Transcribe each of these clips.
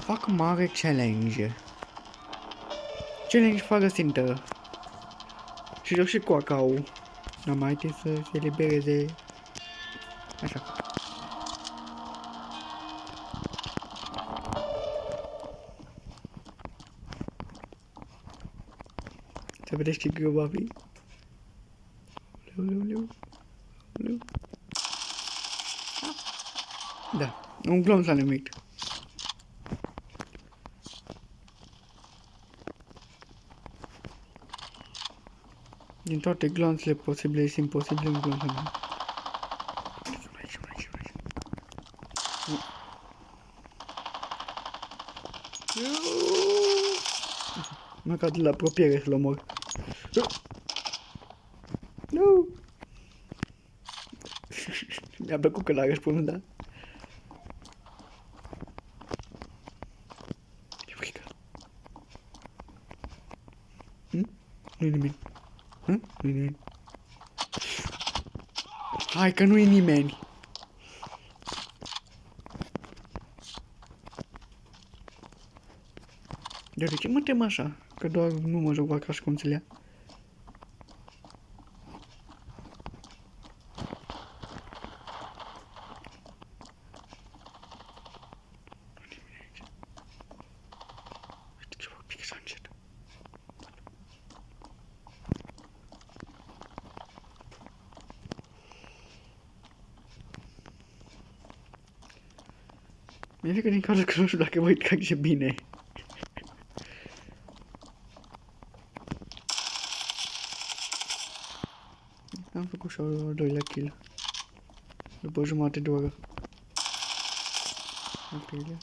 Fac mare challenge. Challenge fără țintă. Și joc și cu acau. N-am mai timp să se elibereze. Așa. Să vedeți ce greu va fi. Leu. Da, un glon s-a numit. Din toate glonțele posibile și imposibile, un glon s-a numit. Mă cad la apropiere să-l omor. Nu! Mi-a plăcut că l-a răspuns, da? E frică. Nu-i nimeni. Nu-i nimeni. Hai că nu-i nimeni. De ce mă tem așa? Că doar nu mă joc vaca și conțelea. Uite ce fac pic așa încet. Mi-e frică din cauza că nu știu dacă vă uit că e bine. Am făcut și al doilea kill. După jumătate de oră. Al treilea.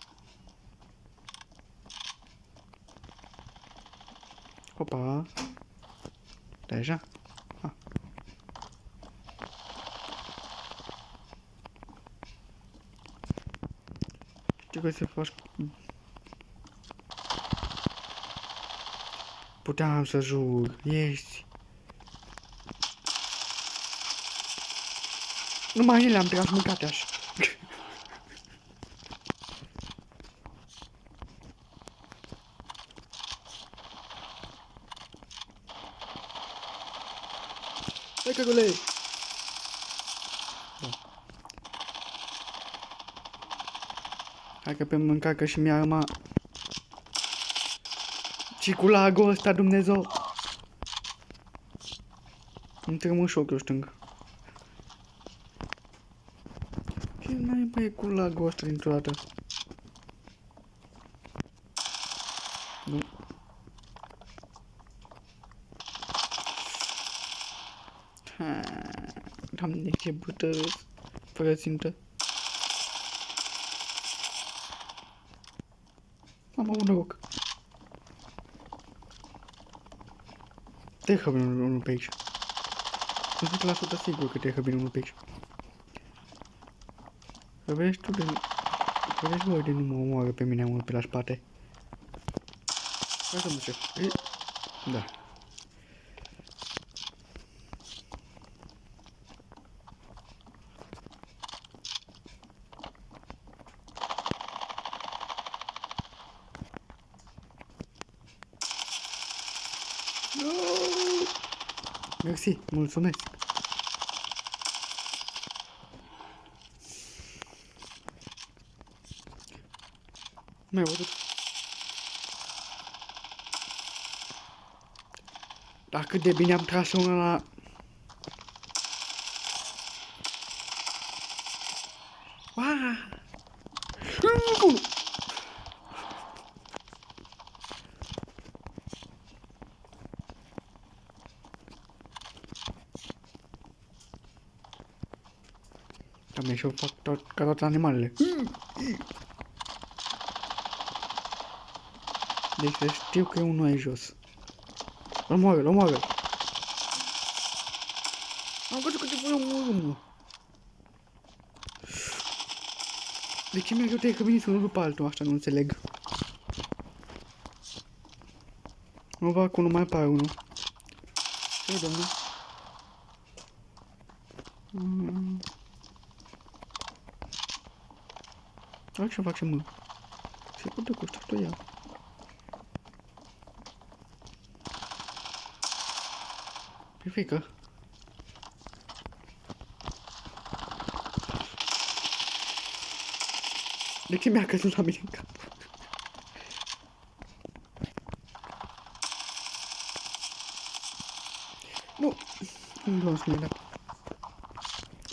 Opa. Deja? Ah. Ce că să faci? Puteam să jur. Ești. Numai ele am tras mâncate așa. Hai căgule! Da. Hai că pe mâncacă și mi-a rămas. Și cu lagul ăsta, Dumnezeu! Îmi trămă și ochiul stâng. Ce naiba e cu lagul ăsta dintr-o dată? Nu. Doamne, ce butărăs. Fără țintă. Am avut noroc. Te bine unul pe aici. Sunt 100% sigur că te bine unul pe aici. Să vezi tu de... Să vezi voi de nu mă omoară pe mine unul pe la spate. Hai să duce. Da. Mersi, mulțumesc. Mai văzut. Dar cât de bine am tras una la... Doamne, și eu fac tot, ca toate animalele. Deci să știu că e unul aici jos. Îl moară. Am văzut că te voi omorâ. De ce mereu te-ai căminit unul după altul? Asta nu înțeleg. Nu va acum, nu mai apare unul. Ce, domnule? Fac ce mă. Secondo questo sto io. Fica. De ce mi-a căzut la mine în cap? Nu! Nu l-am smilat.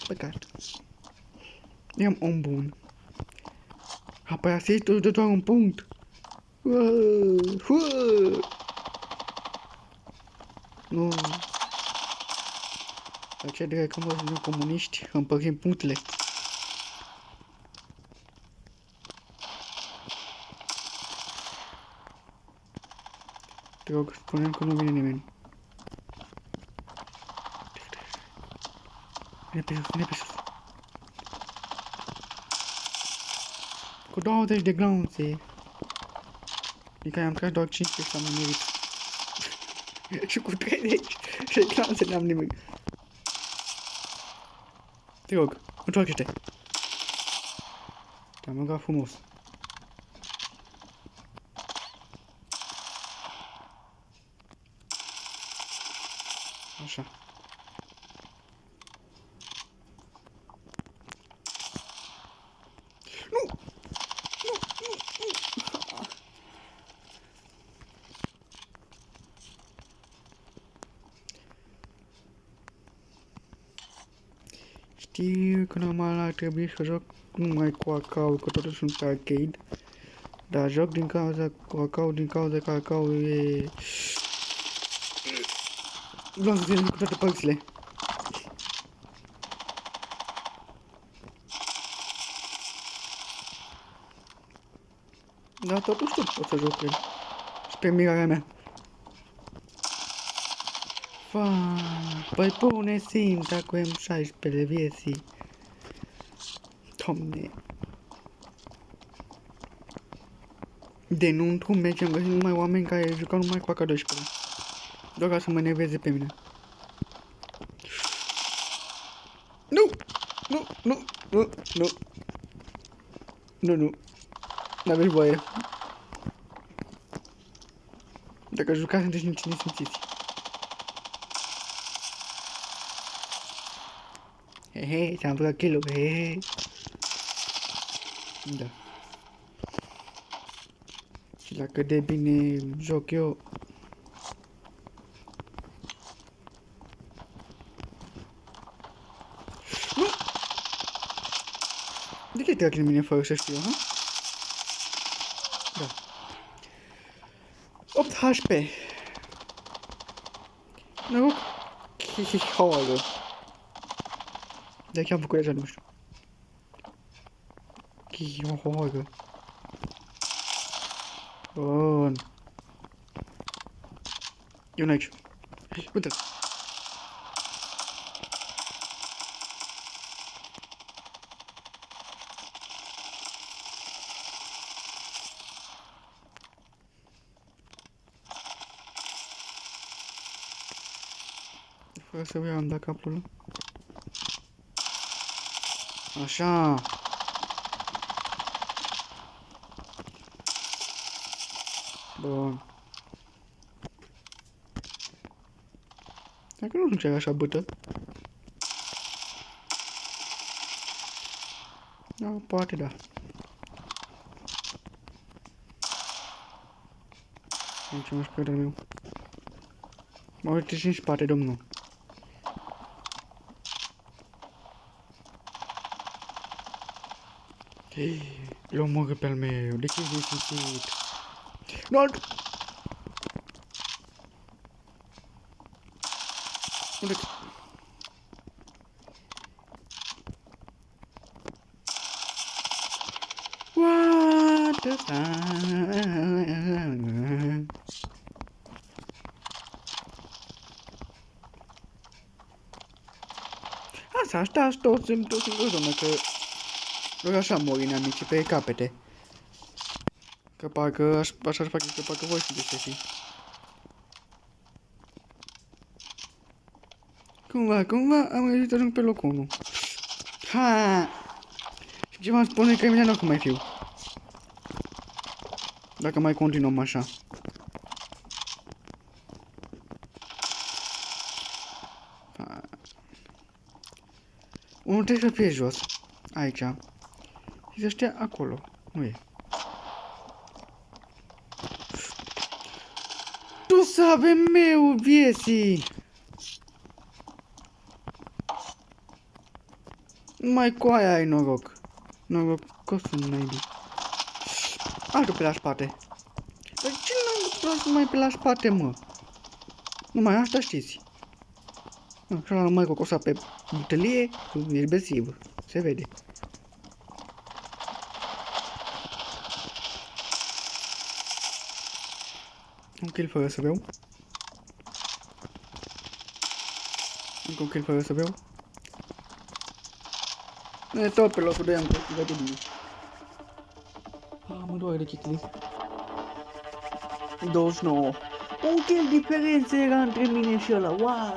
Păcat. I-am om bun. Apoi a să-i de doar un punct. Nu. Aceea de că mă sunt comuniști, împărțim punctele. Te rog, spunem că nu vine nimeni. Vine pe sus, vine pe sus. Cu 20 de glanțe. Adică am tras doar 15 și am nimerit. Și cu 30 de glanțe n-am nimerit. Te rog, întoarce-te. Te-am rugat frumos. Așa. Nu! Știu că normal ar trebui să joc numai cu Acau, că totuși sunt pe arcade. Dar joc din cauza cu Acau, din cauza că Acau e... Vreau să țin cu toate părțile. Dar totuși tot pot să joc cu el. Spre mirarea mea. Păi pune ținta cu M16 vieții. Doamne. De nu într-un meci am găsit numai oameni care jucau numai cu AK-12. Doar ca să mă enerveze pe mine. Nu! Nu! Nu! Nu! Nu! Nu, nu. N-aveți voie. Dacă jucați, sunteți nici nesimțiți. Hehe, ți-am băgat kill-ul, hehe. Da. Și la cât de bine joc eu... Nu! De ce te-ai în mine fără să știu, ha? Da. 8 HP. Noroc. Chihoală. De ce am făcut așa, nu știu. Chihoală. Bun. E un aici. Uite. Fără să vreau am dat capul ăla. Așa. Bun. Dacă nu chiar așa bâtă. Da, poate da. Aici mă spre meu. Mă uite și în spate, domnul. L omoră pe al meu, de ce e simțit? Nu! Unde? What the fuck? Asta toți sunt zonă, că doar așa mor inamicii pe capete. Că parcă așa fac, că parcă voi sunteți așa. Cumva am reușit să ajung pe locul 1. Ha! Și ce v-am spune că mine nu o mai fiu. Dacă mai continuăm așa. Unul trebuie să fie jos. Aici. Și să stea acolo. Nu e. Tu să avem meu vieții! Numai cu aia ai noroc. Norocos sunt naibii. Altul pe la spate. Dar ce nu mai pe la spate, mă? Numai asta știți. Și ăla numai cocosa pe butelie, e besiv. Se vede. Un kill fără să beau. Încă un kill fără să beau. E tot pe locul 2 am câștigat de bine. Mă doare de chestii. 29. Un kill diferență era între mine și ăla. Wow!